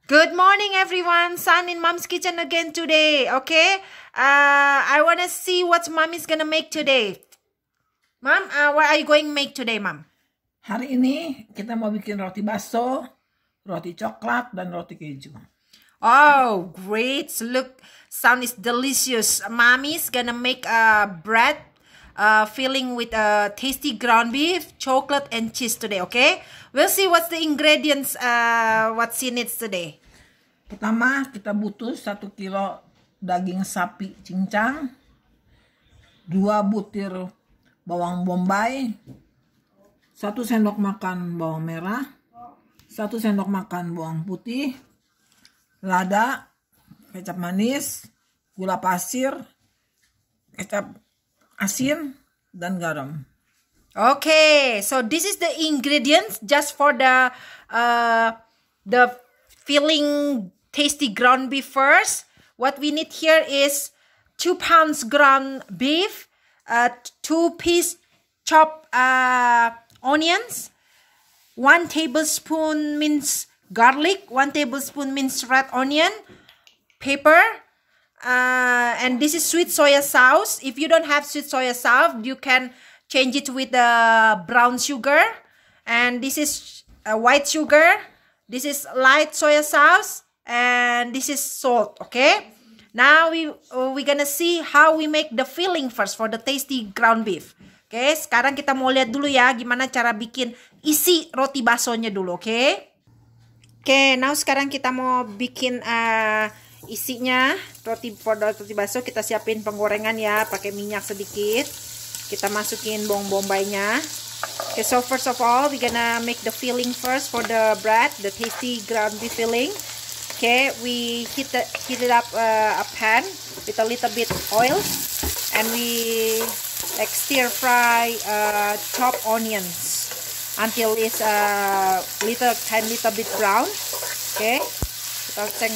Good morning, everyone. Sun in Mom's kitchen again today. Okay. I wanna see what Mommy's gonna make today. Mom, what are you going to make today, Mom? Hari ini kita mau bikin roti baso, roti coklat, dan roti keju. Oh, great! Look, sound is delicious. Mommy's gonna make a bread, filling with tasty ground beef, chocolate, and cheese today. Okay. We'll see what's the ingredients. What she needs today. Pertama, kita butuh 1 kilo daging sapi cincang, 2 butir bawang bombay, 1 sendok makan bawang merah, 1 sendok makan bawang putih, lada, kecap manis, gula pasir, kecap asin, dan garam. Okay, so this is the ingredients just for the filling tasty ground beef first. What we need here is 2 pounds ground beef, 2-piece chopped onions, 1 tablespoon minced garlic, 1 tablespoon minced red onion, pepper, and this is sweet soya sauce. If you don't have sweet soya sauce, you can change it with the brown sugar. And this is white sugar. This is light soya sauce. And this is salt. Okay. Now we gonna see how we make the filling first for the tasty ground beef. Okay. Sekarang kita mau lihat dulu ya gimana cara bikin isi roti basonya dulu. Okay. Okay. Now sekarang kita mau bikin isinya roti baso. Kita siapin penggorengan ya, pakai minyak sedikit. Kita masukin bawang bombaynya. Okay, so first of all, we're gonna make the filling first for the bread, the tasty ground beef filling. Okay, we heat it up a pan with a little bit oil, and we stir fry chopped onions until it's little bit brown. Okay, kita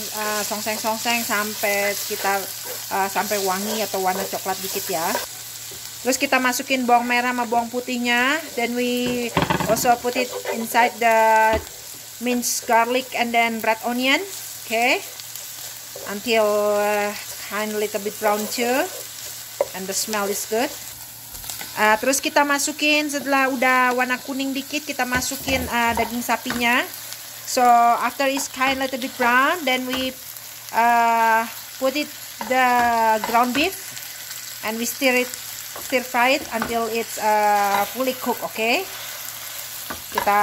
songseng sampai wangi atau warna coklat dikit ya. Terus kita masukin bawang merah sama bawang putihnya. Then we also put it inside the minced garlic and then red onion. Okay, until kind of little bit brown too, and the smell is good. Terus kita masukin setelah udah warna kuning dikit, kita masukin daging sapinya. So after it's kind of little bit brown, then we put it the ground beef, and we stir fry it until it's fully cooked. Okay, kita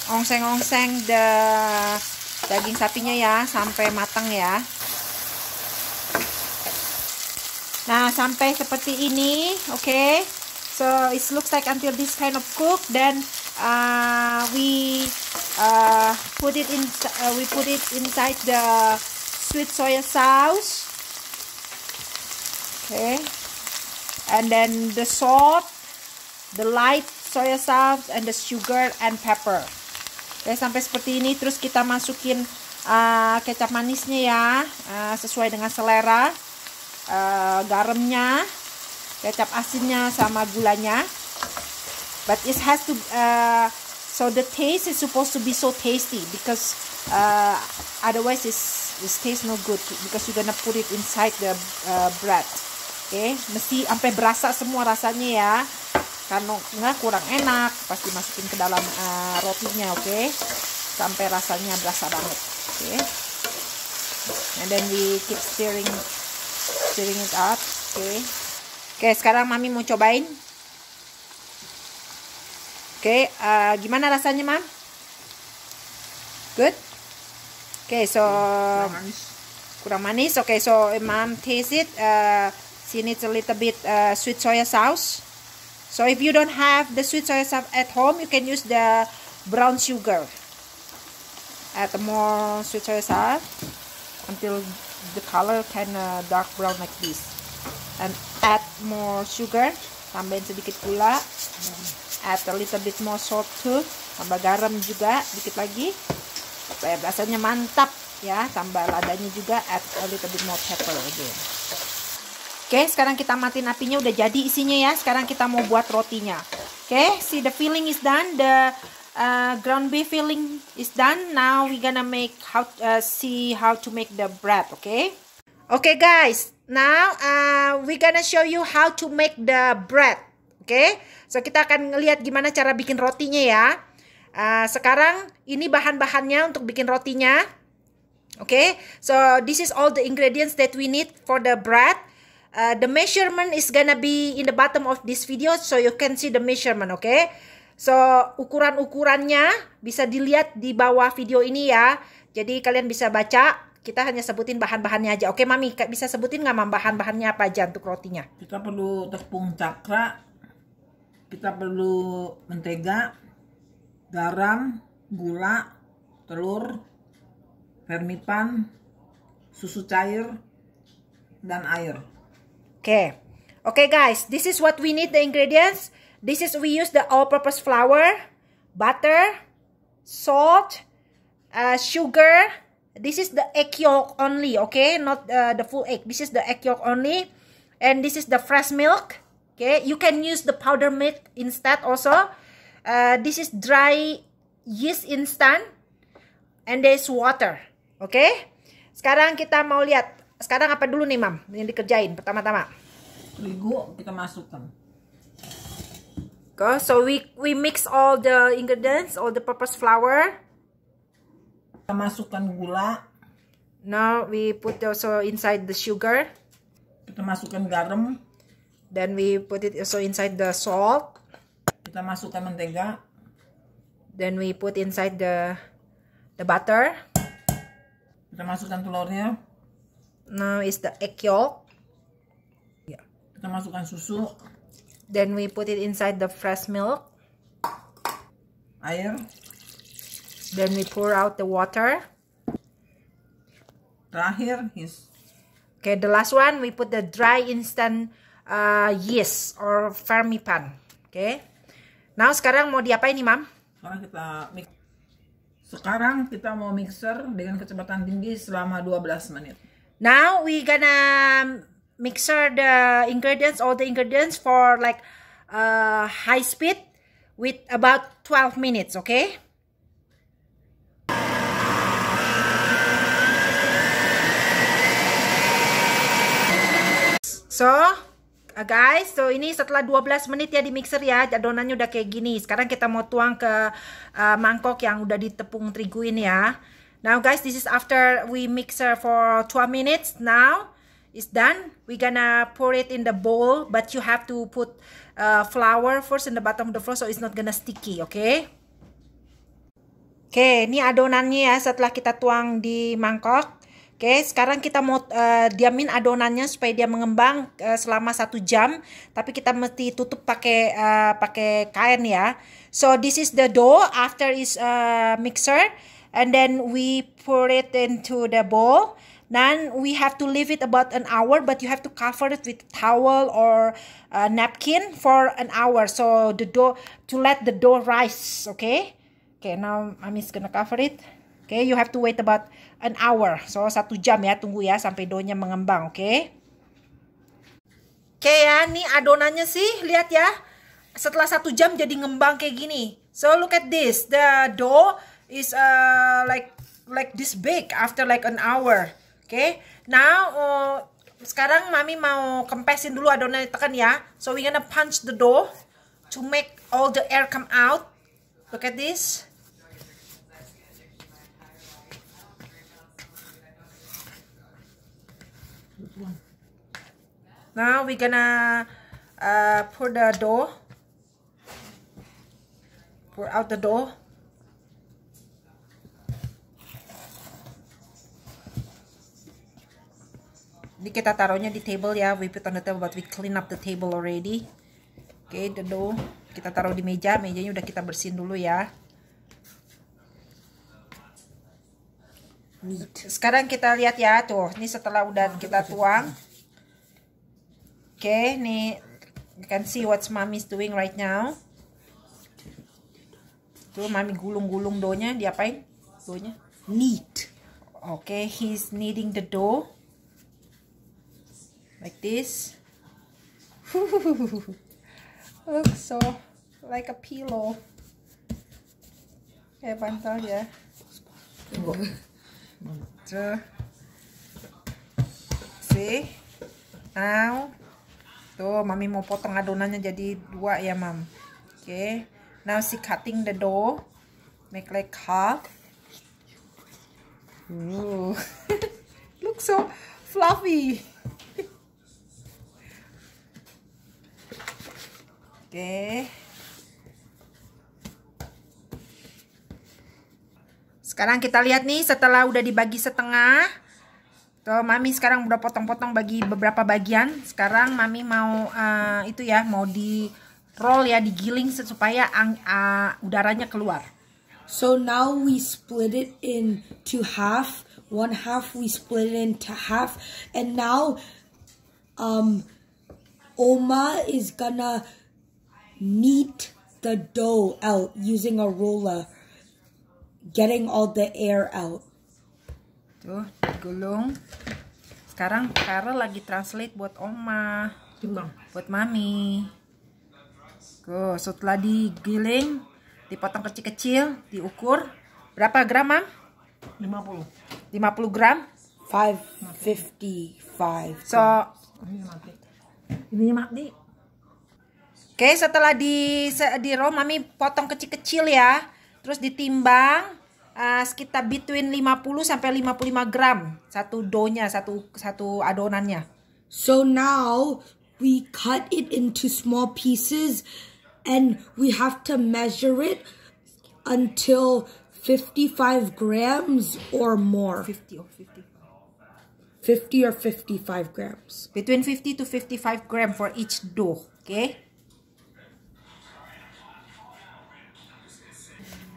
ongseng the daging sapinya ya sampai matang ya. Nah, sampai seperti ini. Okay, so it looks like until this kind of cook, then we put it inside the sweet soya sauce. Okay, and then the salt, the light soya sauce, and the sugar and pepper. Oke, sampai seperti ini. Terus kita masukin kecap manisnya ya, sesuai dengan selera, garamnya, kecap asinnya, sama gulanya. But it has to so the taste is supposed to be so tasty, because otherwise this tastes no good, because you're gonna put it inside the bread. Oke, mesti sampai berasa semua rasanya ya. Karena nggak kurang enak, pasti masukin ke dalam rotinya. Oke, sampai rasanya berasa banget. Oke, and then we keep stirring it up. Oke, sekarang Mami mau cobain. Oke, gimana rasanya, Mam? Good. Oke, so kurang manis. Oke, so Mom taste it. She needs a little bit sweet soya sauce. So if you don't have the sweet soya sauce at home, you can use the brown sugar. Add more sweet soya sauce until the color kind of dark brown like this. And add more sugar. Tambahin sedikit gula. Add a little bit more salt too. Tambah garam juga dikit lagi. Supaya rasanya mantap ya. Tambah ladanya juga. Add a little bit more pepper again. Oke, sekarang kita matiin apinya, udah jadi isinya ya. Sekarang kita mau buat rotinya. Oke, see the filling is done. The ground beef filling is done. Now we're gonna make see how to make the bread. Okay. Okay guys, now we're gonna show you how to make the bread. Okay. So kita akan ngelihat gimana cara bikin rotinya ya. Sekarang ini bahan-bahannya untuk bikin rotinya. Okay. So this is all the ingredients that we need for the bread. The measurement is gonna be in the bottom of this video, so you can see the measurement, okay? So ukuran-ukurannya bisa dilihat di bawah video ini ya. Jadi kalian bisa baca. Kita hanya sebutin bahan-bahannya aja. Oke, Mami, bisa sebutin nggak, Mam, bahan-bahannya apa aja untuk rotinya? Kita perlu tepung cakra, kita perlu mentega, garam, gula, telur, vermipan, susu cair, dan air. Okay guys, this is what we need, the ingredients. This is, we use the all-purpose flour, butter, salt, sugar. This is the egg yolk only, okay? Not the full egg. This is the egg yolk only. And this is the fresh milk, okay? You can use the powder milk instead also. This is dry yeast instant. And there's water, okay? Sekarang kita mau lihat. Sekarang apa dulu nih, Mam, yang dikerjain pertama-tama? Terigu kita masukkan. So we mix all the ingredients, all the purpose flour. Kita masukkan gula. Now we put also inside the sugar. Kita masukkan garam. Then we put it also inside the salt. Kita masukkan mentega. Then we put inside the butter. Kita masukkan telurnya. Now is the egg yolk. Kita masukkan susu. Then we put it inside the fresh milk. Air. Then we pour out the water. Terakhir yeast. Okay, the last one we put the dry instant yeast or vermipan. Okay. Now sekarang mau diapain nih, Mam? Sekarang kita mau mixer dengan kecepatan tinggi selama 12 menit. Now we gonna mixer the ingredients, all the ingredients for like high speed with about 12 minutes, okay? So, guys, so ini setelah 12 menit ya di mixer ya, adonannya udah kayak gini. Sekarang kita mau tuang ke mangkok yang udah ditepung terigu ini ya. Now guys, this is after we mixer for 12 minutes. Now it's done. We're gonna pour it in the bowl, but you have to put flour first in the bottom of the flour so it's not gonna sticky, okay? Oke, ini adonannya ya setelah kita tuang di mangkok. Oke, sekarang kita mau diamin adonannya supaya dia mengembang selama 1 jam. Tapi kita mesti tutup pakai kain ya. So this is the dough after is mixer. And then we pour it into the bowl. Then we have to leave it about an hour, but you have to cover it with towel or a napkin for an hour. So the dough, to let the dough rise, okay? Okay, now Mami's gonna cover it. Okay, you have to wait about an hour. So 1 jam ya, tunggu ya sampai doughnya mengembang, okay? Okay ya, nih adonannya sih, lihat ya. Setelah 1 jam jadi ngembang kayak gini. So look at this, the dough is like this big after like an hour. Okay, now sekarang Mami mau kempesin dulu adonannya, tekan ya. So we gonna punch the dough to make all the air come out. Look at this. Now we gonna pour the dough. Pour out the dough. Ini kita taruhnya di table ya. We put on the table, but we clean up the table already. Okay, the dough kita taruh di meja. Mejanya udah kita bersihin dulu ya. Sekarang kita lihat ya, tuh. Ini setelah udah kita tuang. Okay, nih you can see what Mommy's doing right now. Tuh, Mami gulung-gulung doughnya. Diapain? Doughnya? Knead. Okay, he's kneading the dough. Like this. Looks so like a pillow. Kayak bantal ya. Tuh. See? Now. Tuh, Mami mau potong adonannya jadi 2 ya, Mam. Okay. Now she cutting the dough. Make like half. Ooh. Look so fluffy. Okay. Sekarang kita lihat nih setelah udah dibagi setengah. Tuh, Mami sekarang udah potong-potong bagi beberapa bagian. Sekarang Mami mau itu ya, mau di roll ya, digiling supaya udaranya keluar. So now we split it into half. One half we split it into half, and now Oma is gonna knead the dough out using a roller, getting all the air out. Tuh, digulung. Sekarang Carol lagi translate buat Oma, Timbang. buat Mami. Tuh, setelah digiling, dipotong kecil-kecil, diukur. Berapa gram, Mam? 50. 50 gram. 555. So, Ini mati. oke, setelah di roll, Mami potong kecil-kecil ya. Terus ditimbang sekitar between 50 sampai 55 gram satu doughnya, satu adonannya. So now we cut it into small pieces, and we have to measure it until 55 grams or more. 50 or 55. 50 or 55 grams. Between 50 to 55 gram for each dough, okay?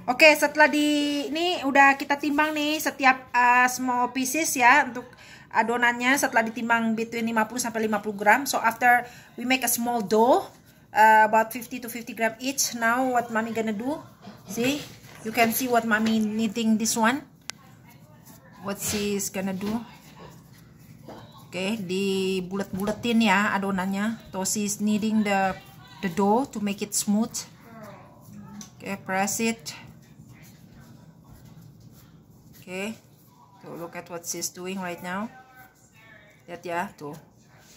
Oke, setelah ini udah kita timbang nih setiap small pieces ya untuk adonannya. Setelah ditimbang between 50 sampai 50 gram. So after we make a small dough about 50 to 50 gram each. Now what Mommy gonna do? See? You can see what Mommy kneading this one. What she's gonna do? Oke, dibulet-buletin ya adonannya. So she's kneading the dough to make it smooth. Oke, press it. Oke, tuh look at what she's doing right now. Lihat ya, tuh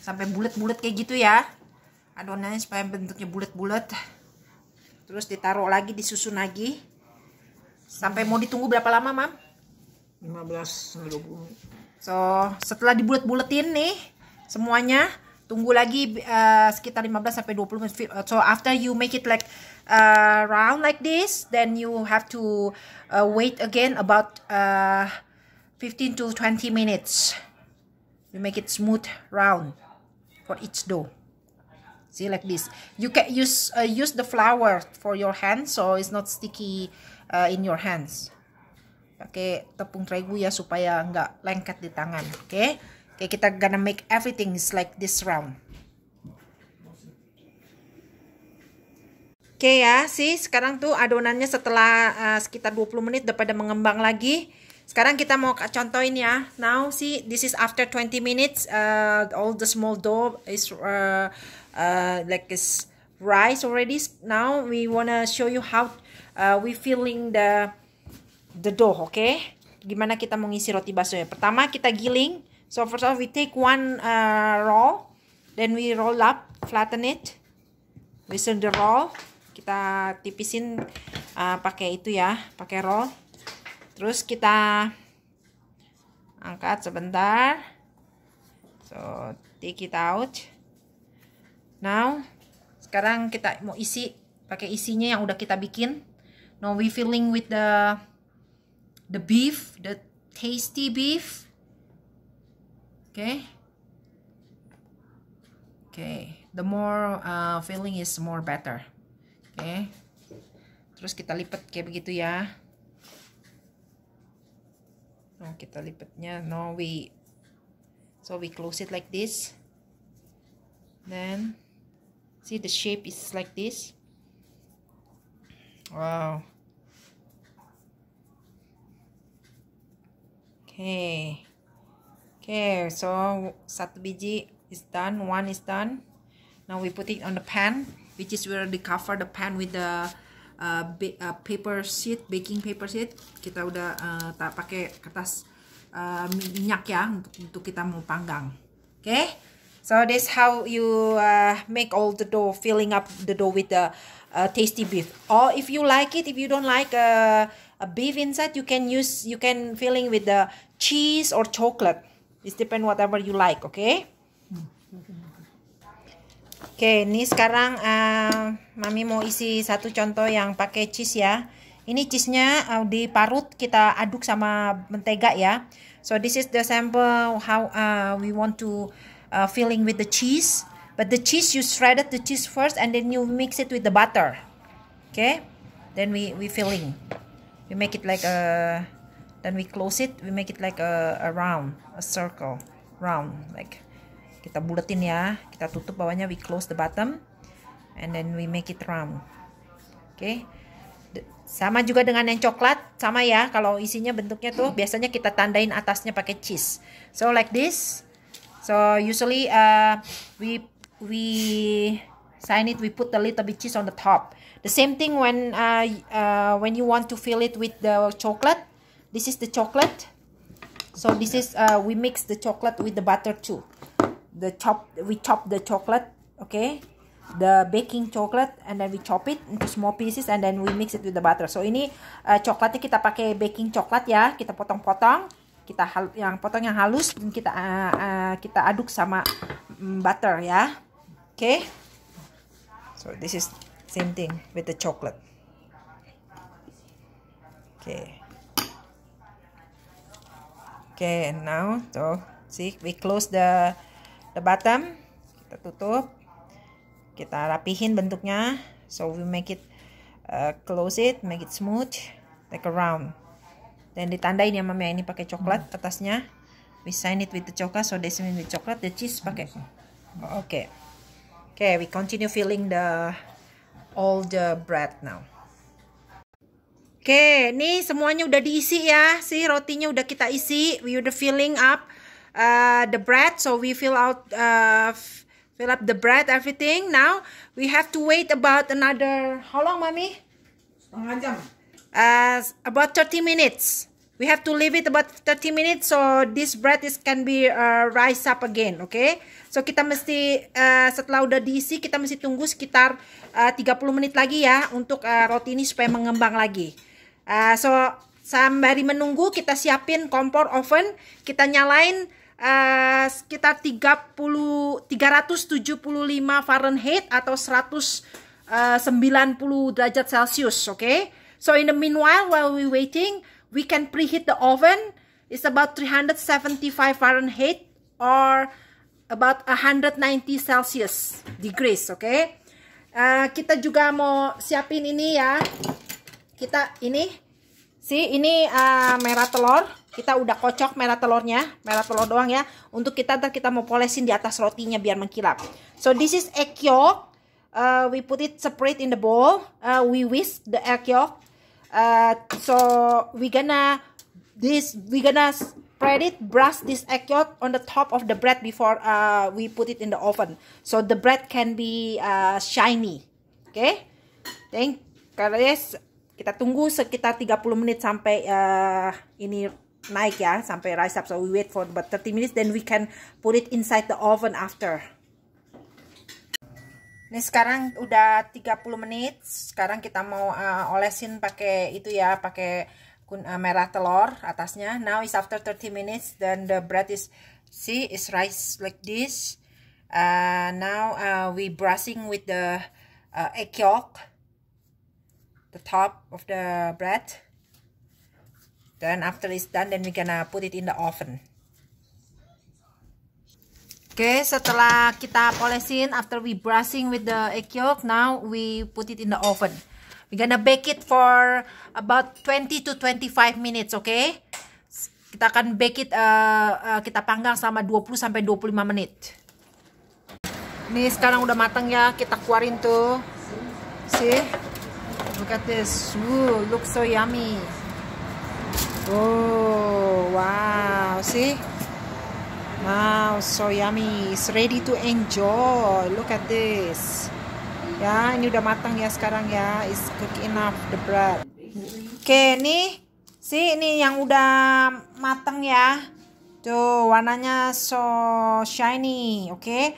sampai bulat-bulat kayak gitu ya adonannya, supaya bentuknya bulat-bulat. Terus ditaruh lagi, disusun lagi. Sampai mau ditunggu berapa lama, Mam? 15 sampai 20. So setelah dibulet-buletin nih semuanya, tunggu lagi sekitar 15 sampai 20 menit. So after you make it like round like this, then you have to wait again about 15 to 20 minutes. You make it smooth round for each dough. See, like this. You can use the flour for your hands so it's not sticky in your hands. Pakai tepung terigu ya supaya nggak lengket di tangan. Oke. Okay, kita gonna make everything is like this round. Oke ya, sih sekarang tuh adonannya setelah sekitar 20 menit udah pada mengembang lagi. Sekarang kita mau contohin ya. Now see, this is after 20 minutes. All the small dough is like is rise already. Now we wanna show you how we filling the dough, okay? Gimana kita mau ngisi roti baksonya? Pertama kita giling. So first of all we take one roll, then we roll up, flatten it, loosen the roll. Kita tipisin pakai itu ya, pakai roll. Terus kita angkat sebentar. So take it out. Now sekarang kita mau isi pakai isinya yang udah kita bikin. Now we filling with the beef, the tasty beef. Okay. Okay. The more filling is more better. Okay. Terus kita lipat kayak begitu ya. Nah, kita lipatnya. No, we close it like this. Then see the shape is like this. Wow. Okay. Okay, so satu biji is done, one is done. Now we put it on the pan, which is where we cover the pan with the paper sheet, baking paper sheet. Kita udah tak pakai kertas minyak ya untuk kita mau panggang. Okay, so this how you make all the dough, filling up the dough with the tasty beef. Or if you like it, if you don't like a beef inside, you can filling with the cheese or chocolate. It depend whatever you like. Okay. Oke, ini sekarang Mami mau isi satu contoh yang pakai cheese ya. Ini cheese-nya diparut, kita aduk sama mentega ya. So this is the sample how we want to filling with the cheese. But the cheese, you shredded the cheese first and then you mix it with the butter. Okay, then we filling. We make it like then we close it. We make it like a round, a circle, round like. Kita buletin ya, kita tutup bawahnya, we close the bottom and then we make it round. Oke. Sama juga dengan yang coklat, sama ya, kalau isinya bentuknya tuh biasanya kita tandain atasnya pakai cheese. So like this. So usually we sign it, we put a little bit cheese on the top. The same thing when you want to fill it with the chocolate. This is the chocolate. So this is we mix the chocolate with the butter too. We chop the chocolate, okay, the baking chocolate, and then we chop it into small pieces and then we mix it with the butter. So ini coklatnya kita pakai baking coklat ya, kita potong-potong, yang potong yang halus, dan kita aduk sama butter ya, okay. So this is same thing with the chocolate, okay. Okay, and now so see we close the bottom, kita tutup, kita rapihin bentuknya, so we make it close it, make it smooth like a round, dan ditandain ya Mami, ini pakai coklat atasnya, we sign it with the chocolate, so this with coklat, the cheese pakai, okay, we continue filling all the bread now. Oke, ini semuanya udah diisi ya, sih rotinya udah kita isi, we udah filling up the bread, so we fill up the bread, everything. Now we have to wait about another, how long Mami? Setengah jam. About 30 minutes. We have to leave it about 30 minutes so this bread can be rise up again, okay? So kita mesti setelah udah diisi kita mesti tunggu sekitar 30 menit lagi ya untuk roti ini supaya mengembang lagi. So sembari menunggu kita siapin kompor oven, kita nyalain sekitar 375 Fahrenheit atau 190 derajat Celcius, okay? So in the meanwhile, while we waiting, we can preheat the oven. It's about 375 Fahrenheit or about 190 Celsius degrees, okay? Kita juga mau siapin ini ya. Kita ini, ini merah telur. Kita udah kocok merah telurnya, merah telur doang ya. Untuk ntar kita mau polesin di atas rotinya biar mengkilap. So this is egg yolk. We put it separate in the bowl. We whisk the egg yolk. So we gonna spread it, brush this egg yolk on the top of the bread before we put it in the oven. So the bread can be shiny. Okay? Guys, kita tunggu sekitar 30 menit sampai ini naik ya, sampai rise up. So we wait for about 30 minutes, then we can put it inside the oven after. Ini sekarang udah 30 menit. Sekarang kita mau olesin pakai itu ya, pakai merah telur atasnya. Now is after 30 minutes, then the bread is rise like this. Now we brushing with the egg yolk, the top of the bread. Then after it's done, then we're gonna put it in the oven. Okay, setelah kita polesin, after we brushing with the egg yolk, now we put it in the oven. We're gonna bake it for about 20 to 25 minutes, okay? Kita akan bake it, kita panggang selama 20 sampai 25 menit. Ini sekarang udah matang ya, kita keluarin tuh. See? Look at this. Ooh, looks so yummy. Oh, wow. See? Wow, so yummy. It's ready to enjoy. Look at this. Ya, ini udah matang ya sekarang ya. Is cooked enough the bread. Oke, nih. Ini yang udah matang ya. Tuh, warnanya so shiny, oke.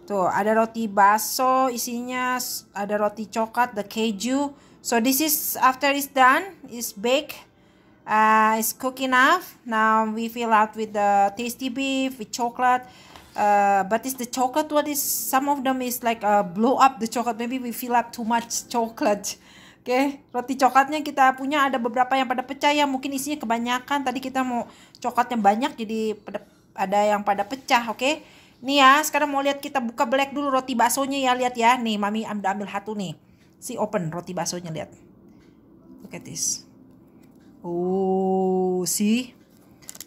Tuh, ada roti baso, isinya ada roti coklat, the keju. So this is after it's done, it's baked. It's cooked enough. Now we fill out with the tasty beef with chocolate. But it's the chocolate what is, some of them is like blow up the chocolate. Maybe we fill up too much chocolate. Oke, roti coklatnya kita punya ada beberapa yang pada pecah ya. Mungkin isinya kebanyakan. Tadi kita mau coklatnya banyak jadi ada yang pada pecah. Oke. Nih ya, sekarang mau lihat, kita buka black dulu roti baksonya ya. Lihat ya. Nih, Mami ambil satu nih. Open roti baksonya, lihat. Look at this. Oh, see?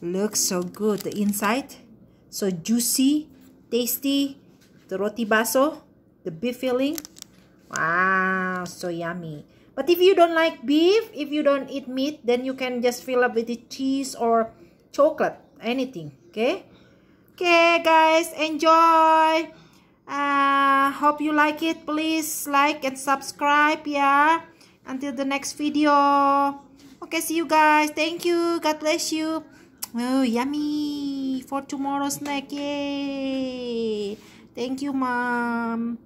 Looks so good. The inside so juicy, tasty. The roti bakso, the beef filling. Wow, so yummy. But if you don't like beef, if you don't eat meat, then you can just fill up with the cheese or chocolate, anything. Okay? Okay, guys, enjoy. Hope you like it. Please like and subscribe, yeah. Until the next video. Okay, see you guys. Thank you. God bless you. Oh, yummy. For tomorrow's snack. Yay. Thank you, Mom.